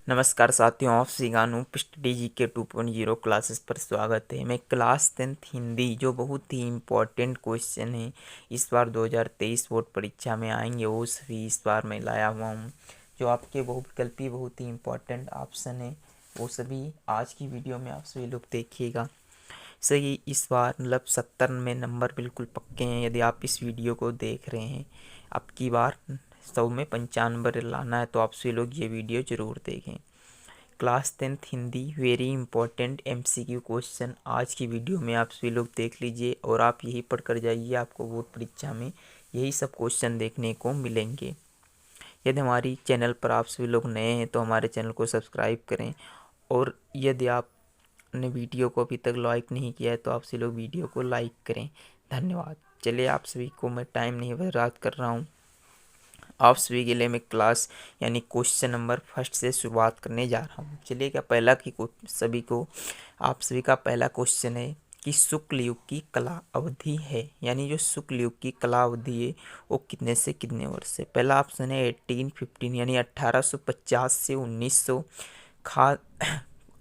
नमस्कार साथियों, आप सिगानू स्टडी जी के 2.0 क्लासेस पर स्वागत है। मैं क्लास 10th हिंदी जो बहुत ही इम्पोर्टेंट क्वेश्चन है इस बार 2023 बोर्ड परीक्षा में आएंगे, वो सभी इस बार मैं लाया हुआ हूँ। जो आपके बहुविकल्पी बहुत ही इम्पोर्टेंट ऑप्शन है वो सभी आज की वीडियो में आप सभी लोग देखिएगा। सही इस बार मतलब 70 में नंबर बिल्कुल पक्के हैं। यदि आप इस वीडियो को देख रहे हैं, अब की बार 100 में 95 लाना है तो आप सभी लोग ये वीडियो ज़रूर देखें। Class 10th Hindi very important MCQ question आज की वीडियो में आप सभी लोग देख लीजिए और आप यही पढ़ कर जाइए। आपको बोर्ड परीक्षा में यही सब क्वेश्चन देखने को मिलेंगे। यदि हमारी चैनल पर आप सभी लोग नए हैं तो हमारे चैनल को सब्सक्राइब करें, और यदि आपने वीडियो को अभी तक लाइक नहीं किया है तो आप सभी लोग वीडियो को लाइक करें। धन्यवाद। चलिए, आप सभी को मैं टाइम नहीं बर्बाद कर रहा हूँ। आप सभी के लिए मैं क्लास यानी क्वेश्चन नंबर फर्स्ट से शुरुआत करने जा रहा हूँ। चलिए, क्या पहला की सभी को आप सभी का पहला क्वेश्चन है कि शुक्ल युग की कला अवधि है, यानी जो शुक्ल युग की कला अवधि है वो कितने से कितने वर्ष से। पहला ऑप्शन है 1815 यानी 1850 से 1900। खा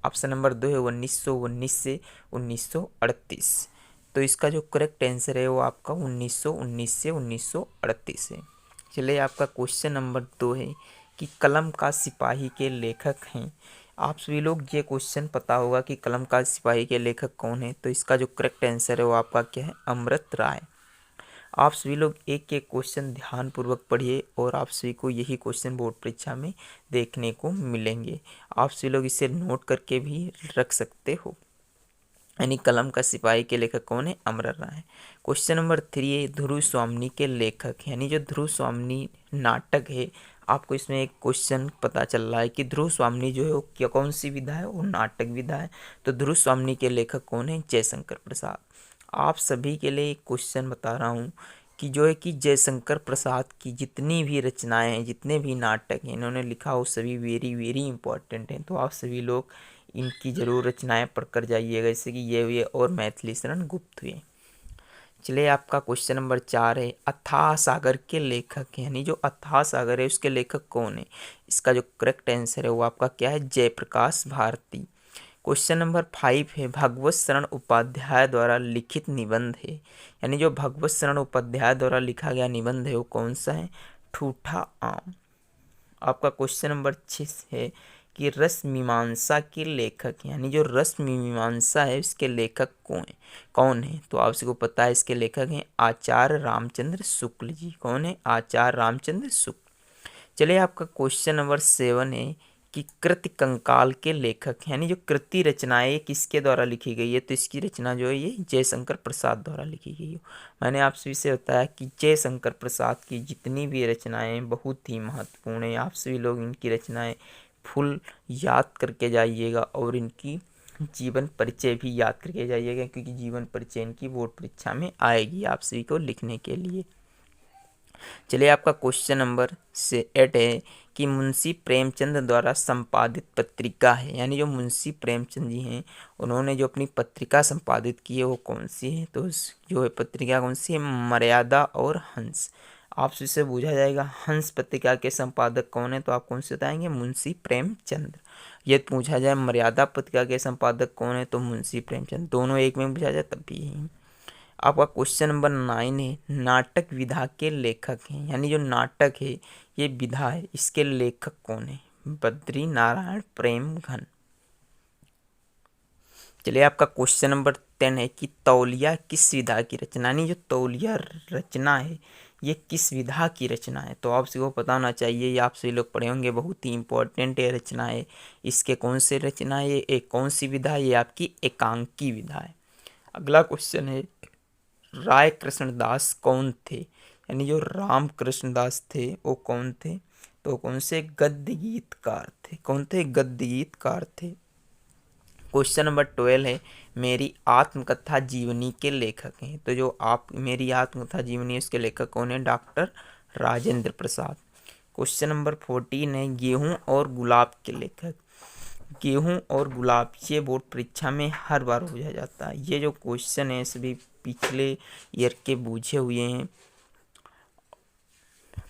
ऑप्शन नंबर 2 है 1919 से 1938। तो इसका जो करेक्ट आंसर है वो आपका 1919 से 1938 है। चलिए, आपका क्वेश्चन नंबर 2 है कि कलम का सिपाही के लेखक हैं। आप सभी लोग ये क्वेश्चन पता होगा कि कलम का सिपाही के लेखक कौन है। तो इसका जो करेक्ट आंसर है वो आपका क्या है, अमृत राय। आप सभी लोग एक एक क्वेश्चन ध्यानपूर्वक पढ़िए और आप सभी को यही क्वेश्चन बोर्ड परीक्षा में देखने को मिलेंगे। आप सभी लोग इसे नोट करके भी रख सकते हो। यानी कलम का सिपाही के लेखक कौन है, अमृत राय। क्वेश्चन नंबर 3 है ध्रुव स्वामिनी के लेखक, यानी जो ध्रुव स्वामिनी नाटक है। आपको इसमें एक क्वेश्चन पता चल रहा है कि ध्रुव स्वामिनी जो है वो क्या कौन सी विधा है, वो नाटक विधा है। तो ध्रुव स्वामिनी के लेखक कौन है, जयशंकर प्रसाद। आप सभी के लिए एक क्वेश्चन बता रहा हूँ कि जो है कि जयशंकर प्रसाद की जितनी भी रचनाएं हैं, जितने भी नाटक हैं इन्होंने लिखा, वो सभी वेरी वेरी इंपॉर्टेंट हैं। तो आप सभी लोग इनकी जरूर रचनाएं पढ़कर जाइएगा, जैसे कि ये हुए और मैथिली शरण गुप्त हुए। चलिए, आपका क्वेश्चन नंबर 4 है अथाह सागर के लेखक, यानी जो अथाह सागर है उसके लेखक कौन है। इसका जो करेक्ट आंसर है वो आपका क्या है, जयप्रकाश भारती। क्वेश्चन नंबर 5 है भगवत शरण उपाध्याय द्वारा लिखित निबंध है, यानी जो भगवत शरण उपाध्याय द्वारा लिखा गया निबंध है वो कौन सा है, ठूठा आम। आपका क्वेश्चन नंबर 6 है कि रस मीमांसा के लेखक, यानी जो रस मीमांसा है इसके लेखक कौन है। तो आप सबको पता है इसके लेखक हैं आचार्य रामचंद्र शुक्ल जी। कौन है, आचार्य रामचंद्र शुक्ल। चलिए, आपका क्वेश्चन नंबर 7 है कि कृति कंकाल के लेखक, यानी जो कृति रचनाएं किसके द्वारा लिखी गई है। तो इसकी रचना जो है ये जयशंकर प्रसाद द्वारा लिखी गई है। मैंने आप सभी से बताया कि जयशंकर प्रसाद की जितनी भी रचनाएं बहुत ही महत्वपूर्ण है। आप सभी लोग इनकी रचनाएं फुल याद करके जाइएगा और इनकी जीवन परिचय भी याद करके जाइएगा, क्योंकि जीवन परिचय इनकी बोर्ड परीक्षा में आएगी आप सभी को लिखने के लिए। चलिए, आपका क्वेश्चन नंबर 8 है कि मुंशी प्रेमचंद द्वारा संपादित पत्रिका है, यानी जो मुंशी प्रेमचंद जी हैं उन्होंने जो अपनी पत्रिका संपादित की है वो कौन सी है। तो जो है पत्रिका कौन सी है, मर्यादा और हंस। आपसे से पूछा जाएगा हंस पत्रिका के संपादक कौन है, तो आप कौन से बताएंगे, मुंशी प्रेमचंद। यदि पूछा जाए मर्यादा पत्रिका के संपादक कौन है तो मुंशी प्रेमचंद। दोनों एक में पूछा जाए तब भी। आपका क्वेश्चन नंबर 9 है नाटक विधा के लेखक हैं, यानी जो नाटक है ये विधा है इसके लेखक कौन है, बद्री नारायण प्रेम घन। चलिए, आपका क्वेश्चन नंबर 10 है कि तौलिया किस विधा की रचना, यानी जो तौलिया रचना है ये किस विधा की रचना है। तो आप सभी को पता होना चाहिए, ये आप सभी लोग पढ़े होंगे, बहुत ही इंपॉर्टेंट है रचना है। इसके कौन से रचना है, ये कौन सी विधा है, ये आपकी एकांकी विधा है। अगला क्वेश्चन है राय कृष्णदास कौन थे, यानी जो राम कृष्णदास थे वो कौन थे। तो कौन से गद्य गीतकार थे, कौन थे, गद्य गीतकार थे। क्वेश्चन नंबर 12 है मेरी आत्मकथा जीवनी के लेखक हैं। तो जो आप मेरी आत्मकथा जीवनी है उसके लेखक कौन है, doctor Rajendra Prasad. Question number 14 है गेहूं और गुलाब के लेखक। गेहूं और गुलाब ये बोर्ड परीक्षा में हर बार पूछा जाता है। ये जो क्वेश्चन है सभी पिछले ईयर के पूछे हुए हैं।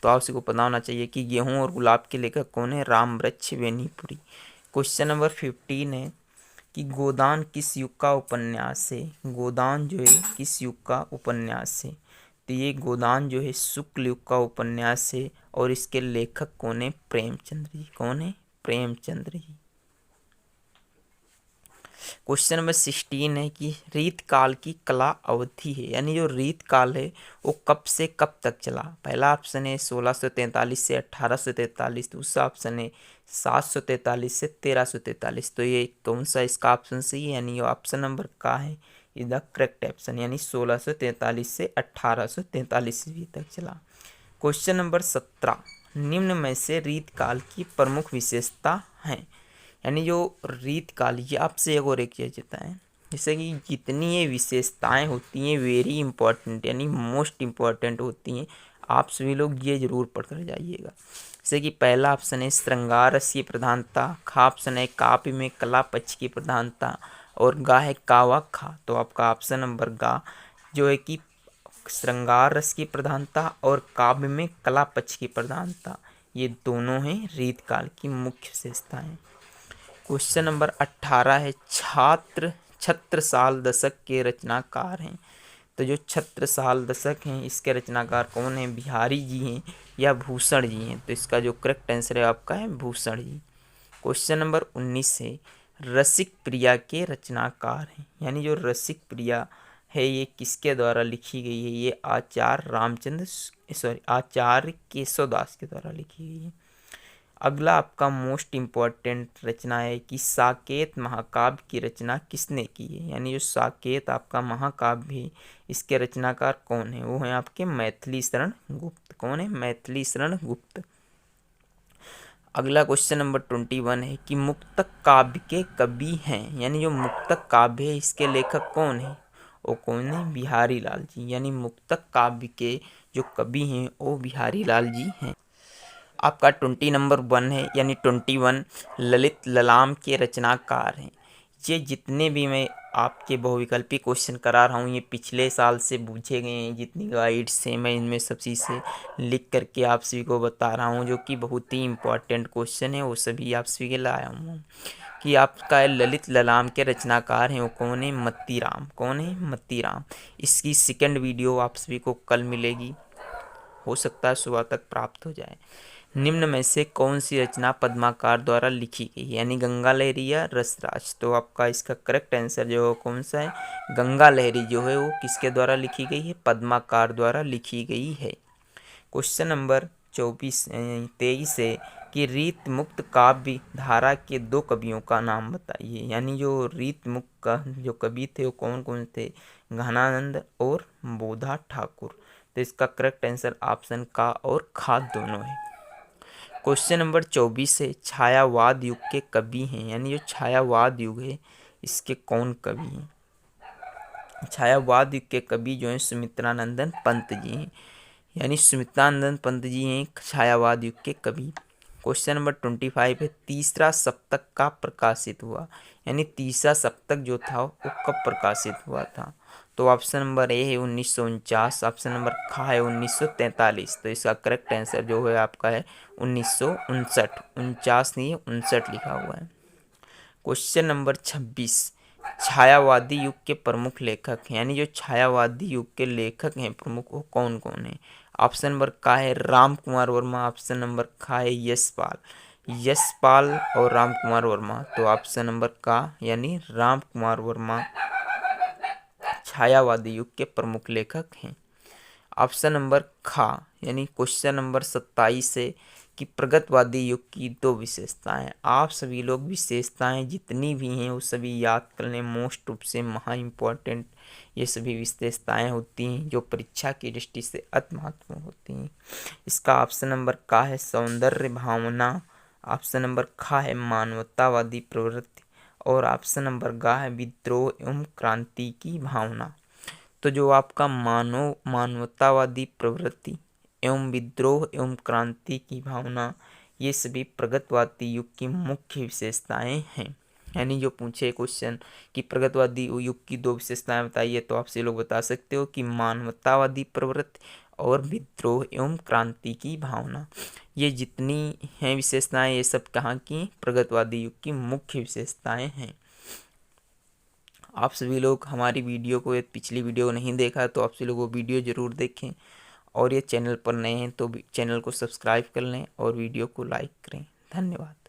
तो आप सभी को पता होना चाहिए कि गेहूं और गुलाब के लेखक कौन है, रामवृक्ष बेनीपुरी। क्वेश्चन नंबर 15 है कि गोदान किस युग का उपन्यास है। गोदान जो है किस युग का उपन्यास है, तो ये गोदान जो है शुक्ल युग का उपन्यास है और इसके लेखक कौन है, प्रेमचंद्र जी। कौन है, प्रेमचंद्र जी। क्वेश्चन नंबर 16 है कि रीत काल की कला अवधि है, यानी जो रीत काल है वो कब से कब तक चला। पहला ऑप्शन है 1643 से 1843, दूसरा ऑप्शन है 743 से 1343। तो ये कौन सा इसका ऑप्शन सही है, यानी ये ऑप्शन नंबर का है इज द करेक्ट ऑप्शन, यानी 1643 से 1843 ईस्वी तक चला। क्वेश्चन नंबर 17, निम्न में से रीत काल की प्रमुख विशेषता है, यानी जो रीत काल ये आपसे एक और एक किया जाता है, जैसे कि जितनी ये विशेषताएं होती हैं वेरी इंपॉर्टेंट यानी मोस्ट इम्पॉर्टेंट होती हैं, आप सभी लोग ये जरूर पढ़ कर जाइएगा। जैसे कि पहला ऑप्शन है श्रृंगार रस की प्रधानता, खा ऑप्शन है काव्य में कला पक्ष की प्रधानता, और गा है कावा खा। तो आपका ऑप्शन नंबर गा जो है कि श्रृंगार रस की प्रधानता और काव्य में कला पक्ष की प्रधानता, ये दोनों हैं रीत काल की मुख्य विशेषताएं। क्वेश्चन नंबर 18 है छत्रसाल दशक के रचनाकार हैं। तो जो छत्रसाल दशक हैं इसके रचनाकार कौन हैं, बिहारी जी हैं या भूषण जी हैं। तो इसका जो करेक्ट आंसर है आपका है भूषण जी। क्वेश्चन नंबर 19 है रसिक प्रिया के रचनाकार हैं, यानी जो रसिक प्रिया है ये किसके द्वारा लिखी गई है, ये आचार्य केशवदास के द्वारा लिखी गई है। अगला आपका मोस्ट इम्पॉर्टेंट रचना है कि साकेत महाकाव्य की रचना किसने की है, यानी जो साकेत आपका महाकाव्य है इसके रचनाकार कौन है, वो है आपके मैथिली शरण गुप्त। कौन है, मैथिली शरण गुप्त। अगला क्वेश्चन नंबर 21 है कि मुक्तक काव्य के कवि हैं, यानी जो मुक्तक काव्य है इसके लेखक कौन है, वो कौन है, बिहारी लाल जी। यानी मुक्तक काव्य के जो कवि हैं वो बिहारी लाल जी हैं। आपका 20 नंबर 1 है, यानी 21 ललित ललाम के रचनाकार हैं। ये जितने भी मैं आपके बहुविकल्पी क्वेश्चन करा रहा हूँ ये पिछले साल से पूछे गए हैं, जितनी गाइड्स हैं मैं इनमें सब चीज़ें लिख करके आप सभी को बता रहा हूँ, जो कि बहुत ही इंपॉर्टेंट क्वेश्चन है, वो सभी आप सभी के लाया हूँ। कि आपका ललित ललाम के रचनाकार हैं वो कौन है, मत्ती राम। कौन है, मत्ती राम। इसकी सेकंड वीडियो आप सभी को कल मिलेगी, हो सकता है सुबह तक प्राप्त हो जाए। निम्न में से कौन सी रचना पद्माकार द्वारा लिखी गई, यानी गंगा लहरी या रसराज। तो आपका इसका करेक्ट आंसर जो है कौन सा है, गंगा लहरी जो है वो किसके द्वारा लिखी गई है, पद्माकार द्वारा लिखी गई है। क्वेश्चन नंबर 23 है कि रीत मुक्त काव्य धारा के दो कवियों का नाम बताइए, यानी जो रीत मुक्त का जो कवि थे वो कौन कौन थे, घनानंद और बोधा ठाकुर। तो इसका करेक्ट आंसर ऑप्शन का और खा दोनों है। क्वेश्चन नंबर 24 है छायावाद युग के कवि हैं, यानी जो छायावाद युग है इसके कौन कवि हैं। छायावाद युग के कवि जो हैं सुमित्रानंदन पंत जी हैं, यानी सुमित्रानंदन पंत जी हैं छायावाद युग के कवि। क्वेश्चन नंबर 25 है तीसरा सप्तक का प्रकाशित हुआ, यानी तीसरा सप्तक जो था वो कब प्रकाशित हुआ था। तो ऑप्शन नंबर ए है 1949, ऑप्शन नंबर खा है 1943। तो इसका करेक्ट आंसर जो है आपका है 1959, 49 नहीं 59 लिखा हुआ है। क्वेश्चन नंबर 26 छायावादी युग के प्रमुख लेखक हैं, यानी जो छायावादी युग के लेखक हैं प्रमुख वो कौन कौन है। ऑप्शन नंबर का है राम कुमार वर्मा, ऑप्शन नंबर का है यशपाल और राम कुमार वर्मा। तो ऑप्शन नंबर का यानी राम कुमार वर्मा छायावादी युग के प्रमुख लेखक हैं। ऑप्शन नंबर खा यानी क्वेश्चन नंबर 27 है कि प्रगतवादी युग की दो विशेषताएं। आप सभी लोग विशेषताएं जितनी भी हैं वो सभी याद कर लें, मोस्ट रूप से महा इम्पॉर्टेंट ये सभी विशेषताएं होती हैं जो परीक्षा की दृष्टि से अति महत्वपूर्ण होती हैं। इसका ऑप्शन नंबर का है सौंदर्य भावना, ऑप्शन नंबर खा है मानवतावादी प्रवृत्ति, और ऑप्शन नंबर गा है विद्रोह एवं क्रांति की भावना। तो जो आपका मानवतावादी प्रवृत्ति एवं विद्रोह एवं क्रांति की भावना ये सभी प्रगतवादी युग की मुख्य विशेषताएं हैं। यानी जो पूछे क्वेश्चन कि प्रगतवादी युग की दो विशेषताएं बताइए तो आप से लोग बता सकते हो कि मानवतावादी प्रवृत्ति और विद्रोह एवं क्रांति की भावना। ये जितनी हैं विशेषताएं, ये सब कहाँ की, प्रगतवादी युग की मुख्य विशेषताएं हैं। आप सभी लोग हमारी वीडियो को, पिछली वीडियो को नहीं देखा तो आप सभी लोग वो वीडियो ज़रूर देखें, और ये चैनल पर नए हैं तो चैनल को सब्सक्राइब कर लें और वीडियो को लाइक करें। धन्यवाद।